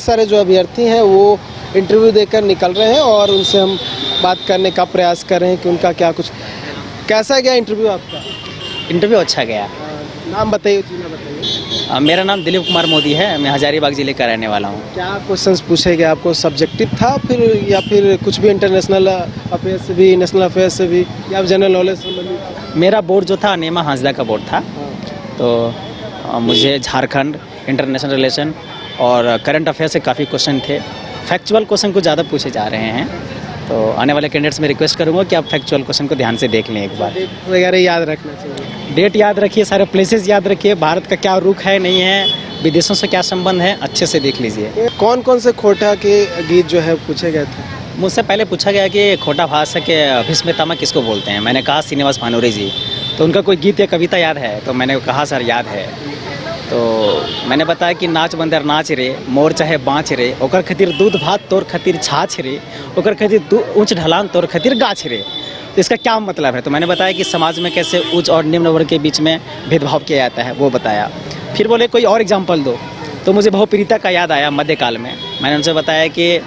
सारे जो अभ्यर्थी हैं वो इंटरव्यू देकर निकल रहे हैं और उनसे हम बात करने का प्रयास कर रहे हैं कि उनका क्या कुछ कैसा गया इंटरव्यू आपका। इंटरव्यू अच्छा गया। नाम बताइए, जिला बताइए। मेरा नाम दिलीप कुमार मोदी है, मैं हजारीबाग ज़िले का रहने वाला हूँ। क्या क्वेश्चंस पूछे गए आपको, सब्जेक्टिव था फिर या फिर कुछ भी इंटरनेशनल अफेयर्स से भी, नेशनल अफेयर्स से भी, या जनरल नॉलेज संबंधित? मेरा बोर्ड जो था नेमा हांसदा का बोर्ड था, तो मुझे झारखंड, इंटरनेशनल रिलेशन और करंट अफेयर से काफ़ी क्वेश्चन थे। फैक्चुअल क्वेश्चन को ज़्यादा पूछे जा रहे हैं, तो आने वाले कैंडिडेट्स में रिक्वेस्ट करूँगा कि आप फैक्चुअल क्वेश्चन को ध्यान से देख लें एक बार। डेट वगैरह याद रखना चाहिए। डेट याद रखिए, सारे प्लेसेस याद रखिए, भारत का क्या रुख है नहीं है, विदेशों से क्या संबंध है, अच्छे से देख लीजिए। कौन कौन से खोटा के गीत जो है पूछे गए थे? मुझसे पहले पूछा गया कि खोटा भाषा के भीष्म पितामह किसको बोलते हैं। मैंने कहा श्रीनिवास भानुरे जी। तो उनका कोई गीत या कविता याद है? तो मैंने कहा सर याद है। तो मैंने बताया कि नाच बंदर नाच रे, मोर चाहे बाँच रे, ओकर खातिर दूध भात तोर खातिर छाछ रे, ओकर खातिर ऊँच ढलान तोर खातिर गाछ रे। तो इसका क्या मतलब है? तो मैंने बताया कि समाज में कैसे उच्च और निम्न वर्ग के बीच में भेदभाव किया जाता है, वो बताया। फिर बोले कोई और एग्जाम्पल दो, तो मुझे बहुप्रीता का याद आया मध्यकाल में। मैंने उनसे बताया कि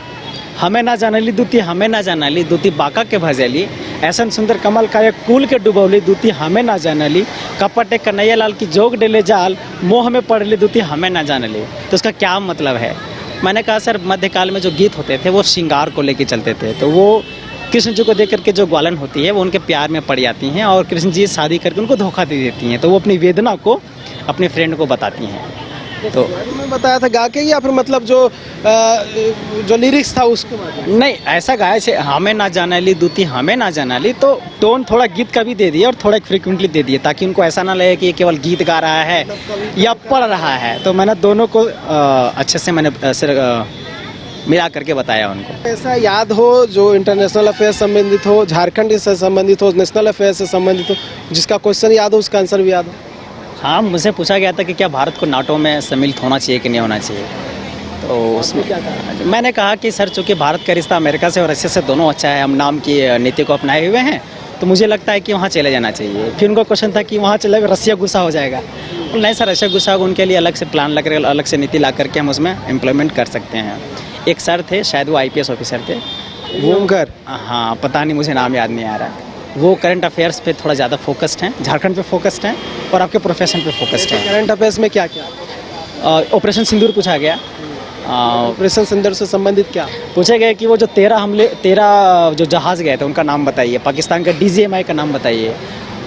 हमें ना जानली दूती, हमें ना जानली दूती बाका के भजली, ऐसा सुंदर कमल का एक कुल के डुबौली दूती हमें ना जानली, कपट कन्हैया लाल की जोग डेले जाल, मोह में पड़ ली दूती हमें ना जानली। तो उसका क्या मतलब है? मैंने कहा सर मध्यकाल में जो गीत होते थे वो श्रृंगार को लेके चलते थे, तो वो कृष्ण जी को देख करके जो ग्वालन होती है वो उनके प्यार में पड़ जाती हैं और कृष्ण जी शादी करके उनको धोखा दे देती हैं, तो वो अपनी वेदना को अपने फ्रेंड को बताती हैं। तो मैं बताया था गा के, या फिर मतलब जो लिरिक्स था उसके बाद? नहीं, ऐसा गाया से हमें ना जाना ली दूती हमें ना जाना ली, तो टोन थोड़ा गीत का भी दे दिया और थोड़ा फ्रिक्वेंटली दे दिए, ताकि उनको ऐसा ना लगे कि ये केवल गीत गा रहा है या पढ़ रहा है। तो मैंने दोनों को अच्छे से मिला करके बताया उनको। ऐसा याद हो जो इंटरनेशनल अफेयर से संबंधित हो, झारखंड से संबंधित हो, नेशनल अफेयर से संबंधित हो, जिसका क्वेश्चन याद हो उसका आंसर भी याद हो? हाँ, मुझे पूछा गया था कि क्या भारत को नाटो में सम्मिलित होना चाहिए कि नहीं होना चाहिए। तो उसमें क्या कहा? मैंने कहा कि सर चूँकि भारत का रिश्ता अमेरिका से और रशिया से दोनों अच्छा है, हम नाम की नीति को अपनाए हुए हैं, तो मुझे लगता है कि वहाँ चले जाना चाहिए। फिर उनका क्वेश्चन था कि वहाँ चले रशिया गुस्सा हो जाएगा। नहीं सर, रशिया गुस्सा होगा, उनके लिए अलग से प्लान लग रहा है, अलग से नीति ला करके हम उसमें इम्प्लीमेंट कर सकते हैं। एक सर थे, शायद वो IPS ऑफिसर थे, वो हाँ पता नहीं, मुझे नाम याद नहीं आ रहा। वो करंट अफेयर्स पे थोड़ा ज़्यादा फोकस्ड हैं, झारखंड पे फोकस्ड हैं और आपके प्रोफेशन पे फोकस्ड हैं। करंट अफेयर्स में क्या क्या? ऑपरेशन सिंदूर पूछा गया। ऑपरेशन सिंदूर से संबंधित क्या पूछे गए कि वो जो 13 जो जहाज़ गए थे उनका नाम बताइए, पाकिस्तान का DGMI का नाम बताइए,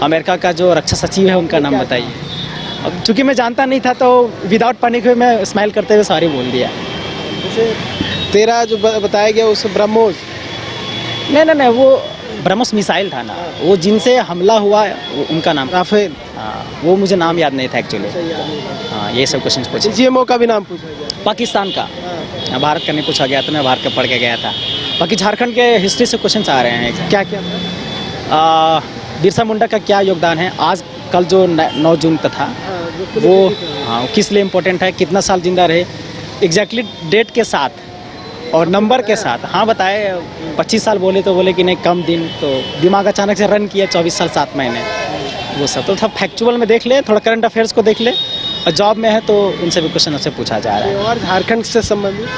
अमेरिका का जो रक्षा सचिव है उनका नाम बताइए। अब चूँकि मैं जानता नहीं था तो विदाउट पैनिक हुए मैं स्माइल करते हुए सारी बोल दिया। जैसे 13 जो बताया गया उस ब्रह्मोस? नहीं, वो ब्रह्मोस मिसाइल था ना, वो जिनसे हमला हुआ उनका नाम राफेल? हाँ, वो मुझे नाम याद नहीं था एक्चुअली। हाँ, ये सब क्वेश्चन पूछे। GMO का भी नाम पूछा गया? पाकिस्तान का, भारत का नहीं पूछा गया, तो मैं भारत का पढ़ के गया था। बाकी झारखंड के हिस्ट्री से क्वेश्चन आ रहे हैं। क्या क्या? बिरसा मुंडा का क्या योगदान है आज कल जो 9 जून का था, वो हाँ किस लिए इम्पोर्टेंट है, कितना साल जिंदा रहे, एग्जैक्टली डेट के साथ और नंबर के साथ। हाँ बताए, 25 साल बोले तो बोले कि नहीं कम दिन, तो दिमाग अचानक से रन किया 24 साल 7 महीने, वो सब। तो फैक्चुअल में देख ले, थोड़ा करंट अफेयर्स को देख ले, और जॉब में है तो उनसे भी क्वेश्चन उससे पूछा जा रहा है। और झारखंड से संबंधित?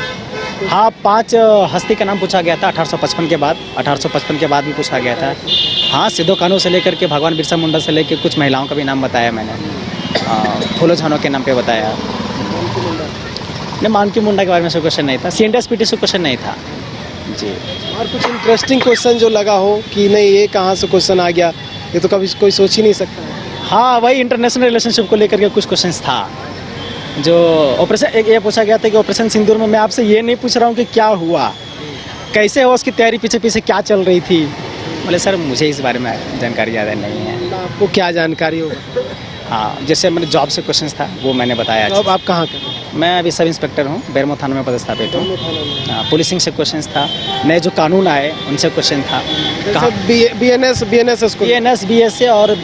हाँ, 5 हस्ती का नाम पूछा गया था 1855 के बाद। 1855 के बाद भी पूछा गया था। हाँ, सिद्धो कान्हू से लेकर के भगवान बिरसा मुंडा से लेकर कुछ महिलाओं का भी नाम बताया मैंने। फूलो झानो के नाम पे बताया। नहीं, मानकी मुंडा के बारे में से क्वेश्चन नहीं था। CNTS-PT से क्वेश्चन नहीं था जी। और कुछ इंटरेस्टिंग क्वेश्चन जो लगा हो कि नहीं ये कहाँ से क्वेश्चन आ गया, ये तो कभी कोई सोच ही नहीं सकता? हाँ, वही इंटरनेशनल रिलेशनशिप को लेकर के कुछ क्वेश्चंस था। जो ऑपरेशन ये पूछा गया था कि ऑपरेशन सिंदूर में मैं आपसे ये नहीं पूछ रहा हूँ कि क्या हुआ, कैसे हो, उसकी तैयारी पीछे पीछे क्या चल रही थी। बोले सर मुझे इस बारे में जानकारी ज़्यादा नहीं है। आपको क्या जानकारी होगा? हाँ, जैसे मैंने जॉब से क्वेश्चंस था वो मैंने बताया। जॉब आप कहाँ कर? मैं अभी सब इंस्पेक्टर हूँ, बेरमो थाना में पदस्थापित हूँ। हाँ, पुलिसिंग से क्वेश्चंस था, नए जो कानून आए उनसे क्वेश्चन था। कहाँ? BNS BSA और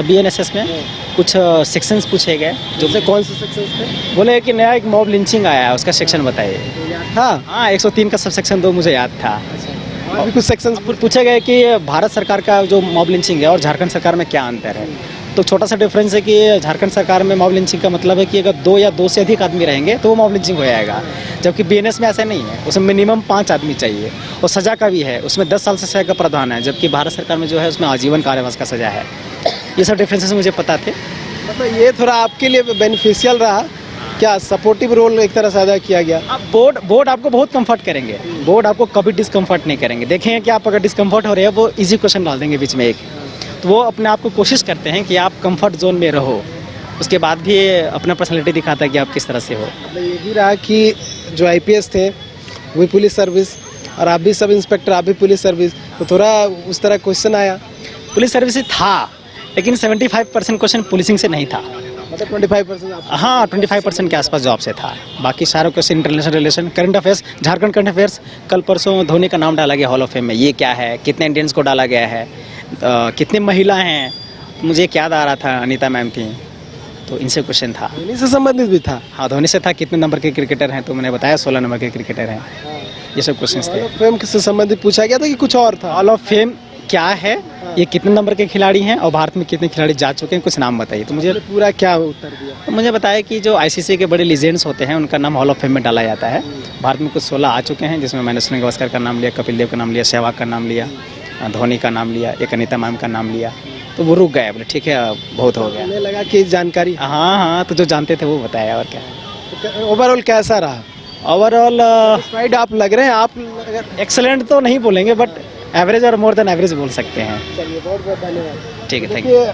BNSS में कुछ सेक्शंस पूछे गए। जो कौन से सेक्शन थे? बोले कि नया एक मॉब लिंचिंग आया है, उसका सेक्शन बताइए। हाँ, 103 का सब सेक्शन 2 मुझे याद था। और भी कुछ सेक्शन पूछे गए कि भारत सरकार का जो मॉब लिंचिंग है और झारखंड सरकार में क्या अंतर है। तो छोटा सा डिफरेंस है कि झारखंड सरकार में मॉब लिंचिंग का मतलब है कि अगर 2 या 2 से अधिक आदमी रहेंगे तो वो मॉब लिंचिंग हो जाएगा, जबकि बीएनएस में ऐसा नहीं है, उसमें मिनिमम 5 आदमी चाहिए और सज़ा का भी है, उसमें 10 साल से सज़ा का प्रावधान है, जबकि भारत सरकार में जो है उसमें आजीवन कारावास का सज़ा है। ये सब डिफरेंसेस मुझे पता थे। मतलब ये थोड़ा आपके लिए बेनिफिशियल रहा क्या, सपोर्टिव रोल एक तरह से अदा किया गया? अब बोर्ड आपको बहुत कंफर्ट करेंगे, बोर्ड आपको कभी डिस्कम्फर्ट नहीं करेंगे। देखेंगे कि आप अगर डिस्कम्फर्ट हो रहे हैं, वो इजी क्वेश्चन डाल देंगे बीच में एक, तो वो अपने आप को कोशिश करते हैं कि आप कंफर्ट जोन में रहो, उसके बाद भी अपना पर्सनैलिटी दिखाता है कि आप किस तरह से हो। मतलब ये भी रहा कि जो आईपीएस थे वो भी पुलिस सर्विस और आप भी सब इंस्पेक्टर, आप भी पुलिस सर्विस, तो थोड़ा उस तरह क्वेश्चन आया? पुलिस सर्विस से था, लेकिन 75% क्वेश्चन पुलिसिंग से नहीं था। मतलब 25% हाँ, 25% के आसपास जॉब से था, बाकी सारे question international relation, current affairs, Jharkhand current affairs. कल परसों धोनी का नाम डाला गया हॉल ऑफ फेम में, ये क्या है, कितने इंडियंस को डाला गया है, कितने महिला हैं, मुझे एक याद आ रहा था, अनीता मैम थी, तो इनसे क्वेश्चन था। धोनी से संबंधित भी था? हाँ, धोनी से था, कितने नंबर के क्रिकेटर हैं, तो मैंने बताया 16 नंबर के क्रिकेटर हैं, ये सब क्वेश्चन थे। फेम से संबंधित पूछा गया था कि कुछ और था? हॉल ऑफ फेम क्या है, ये कितने नंबर के खिलाड़ी हैं और भारत में कितने खिलाड़ी जा चुके हैं, कुछ नाम बताइए। तो मुझे पूरा क्या उत्तर दिया? तो मुझे बताया कि जो आईसीसी के बड़े लीजेंड्स होते हैं उनका नाम हॉल ऑफ फेम में डाला जाता है। भारत में कुछ 16 आ चुके हैं, जिसमें मैंने सुनील गावस्कर का नाम लिया, कपिल देव का नाम लिया, सहवाग का नाम लिया, धोनी का नाम लिया, एक अनीता मैम का नाम लिया, तो वो रुक गए, बोले ठीक है बहुत हो गया। मुझे लगा कि जानकारी। हाँ, तो जो जानते थे वो बताया, और क्या। ओवरऑल कैसा रहा? ओवरऑल साइड आप लग रहे हैं, आप अगर एक्सेलेंट तो नहीं बोलेंगे, बट एवरेज और मोर देन एवरेज बोल सकते हैं। चलिए, बहुत बहुत धन्यवाद। ठीक है, थैंक यू।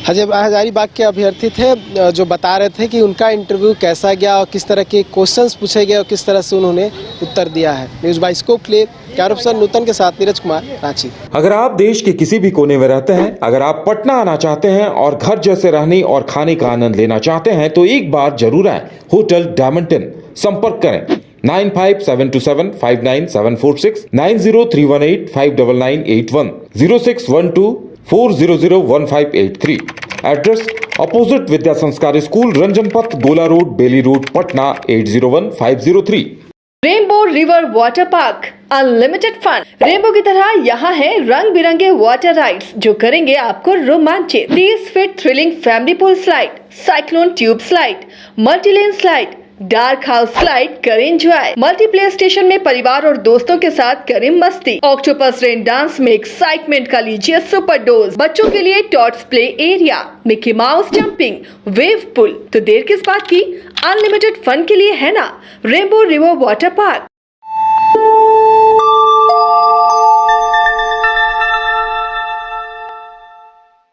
हजारीबाग के अभ्यर्थी थे जो बता रहे थे कि उनका इंटरव्यू कैसा गया और किस तरह के क्वेश्चंस पूछे गए और किस तरह से उन्होंने उत्तर दिया है। न्यूज़ बाय स्कोप के लिए कैमरा पर्सन नूतन के साथ नीरज कुमार, रांची। अगर आप देश के किसी भी कोने में रहते हैं, अगर आप पटना आना चाहते हैं और घर जैसे रहने और खाने का आनंद लेना चाहते हैं, तो एक बार जरूर आए होटल डायमंटन। संपर्क करें 9572759746, 9031859981, 0612400158 एड्रेस अपोजिट विद्या संस्कार school, Ranjan Path, Gola road, Bailey road, Patna 801503। Rainbow river water park, unlimited fun. Rainbow की तरह यहाँ है रंग बिरंगे वाटर राइड्स जो करेंगे आपको रोमांचित। 30 feet thrilling family pool slide, cyclone tube slide, multilane slide, dark house slide करें एंजॉय। मल्टीप्लेयर स्टेशन में परिवार और दोस्तों के साथ करें मस्ती। ऑक्टोपस रेन डांस में एक्साइटमेंट का लीजिए सुपर डोज। बच्चों के लिए tots play area, Mickey Mouse jumping, wave pool. तो देर किस बात की, अनलिमिटेड फन के लिए है ना रेनबो रिवर वाटर पार्क।